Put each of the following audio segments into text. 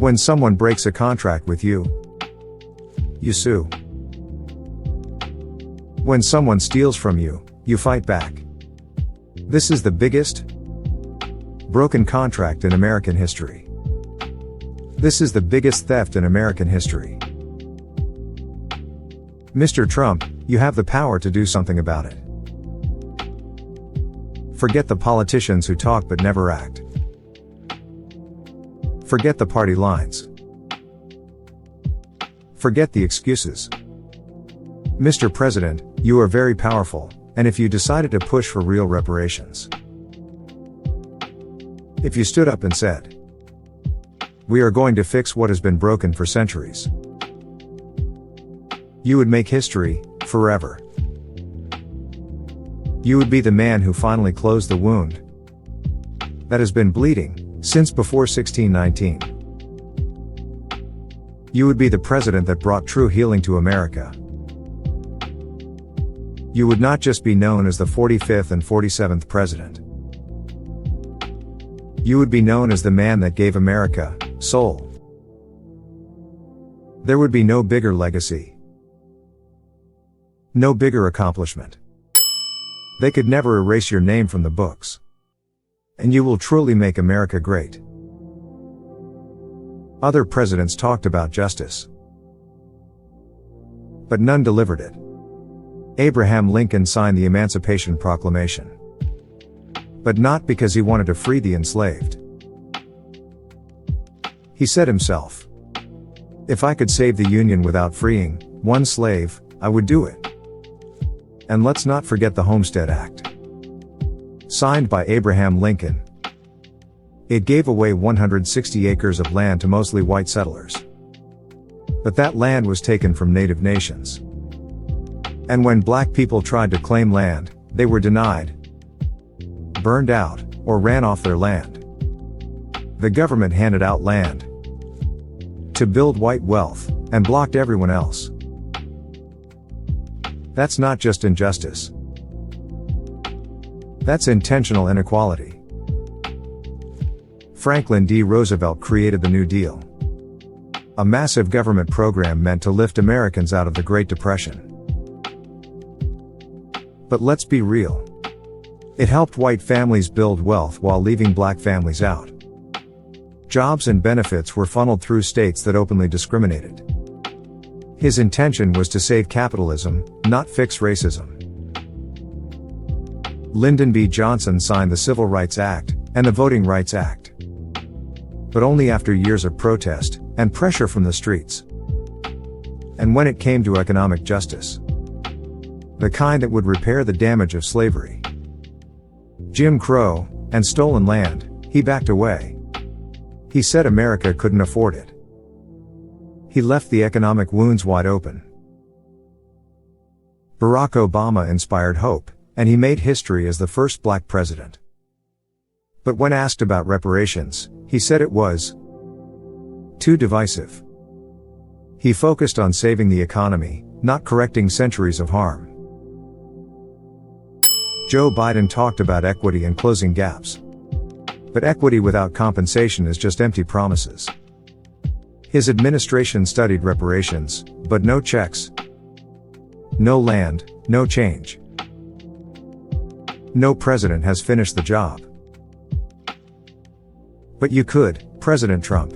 When someone breaks a contract with you, you sue. When someone steals from you, you fight back. This is the biggest broken contract in American history. This is the biggest theft in American history. Mr. Trump, you have the power to do something about it. Forget the politicians who talk but never act. Forget the party lines. Forget the excuses. Mr. President, you are very powerful, and if you decided to push for real reparations, if you stood up and said, "We are going to fix what has been broken for centuries," you would make history, forever. You would be the man who finally closed the wound that has been bleeding since before 1619. You would be the president that brought true healing to America. You would not just be known as the 45th and 47th president. You would be known as the man that gave America soul. There would be no bigger legacy, no bigger accomplishment. They could never erase your name from the books. And you will truly make America great. Other presidents talked about justice, but none delivered it. Abraham Lincoln signed the Emancipation Proclamation, but not because he wanted to free the enslaved. He said himself, "If I could save the Union without freeing one slave, I would do it." And let's not forget the Homestead Act, signed by Abraham Lincoln. It gave away 160 acres of land to mostly white settlers. But that land was taken from native nations. And when black people tried to claim land, they were denied, burned out, or ran off their land. The government handed out land to build white wealth, and blocked everyone else. That's not just injustice. That's intentional inequality. Franklin D. Roosevelt created the New Deal, a massive government program meant to lift Americans out of the Great Depression. But let's be real. It helped white families build wealth while leaving black families out. Jobs and benefits were funneled through states that openly discriminated. His intention was to save capitalism, not fix racism. Lyndon B. Johnson signed the Civil Rights Act and the Voting Rights Act, but only after years of protest and pressure from the streets. And when it came to economic justice, the kind that would repair the damage of slavery, Jim Crow, and stolen land, he backed away. He said America couldn't afford it. He left the economic wounds wide open. Barack Obama inspired hope, and he made history as the first black president. But when asked about reparations, he said it was too divisive. He focused on saving the economy, not correcting centuries of harm. Joe Biden talked about equity and closing gaps. But equity without compensation is just empty promises. His administration studied reparations, but no checks, no land, no change. No president has finished the job. But you could, President Trump.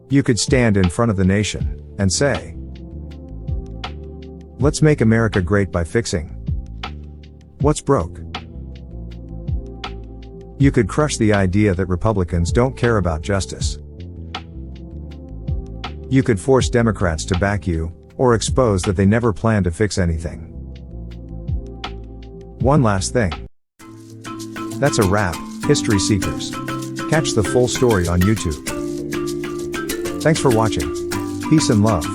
You could stand in front of the nation and say, "Let's make America great by fixing what's broke." You could crush the idea that Republicans don't care about justice. You could force Democrats to back you, or expose that they never plan to fix anything. One last thing. That's a wrap, History Seekers. Catch the full story on YouTube. Thanks for watching. Peace and love.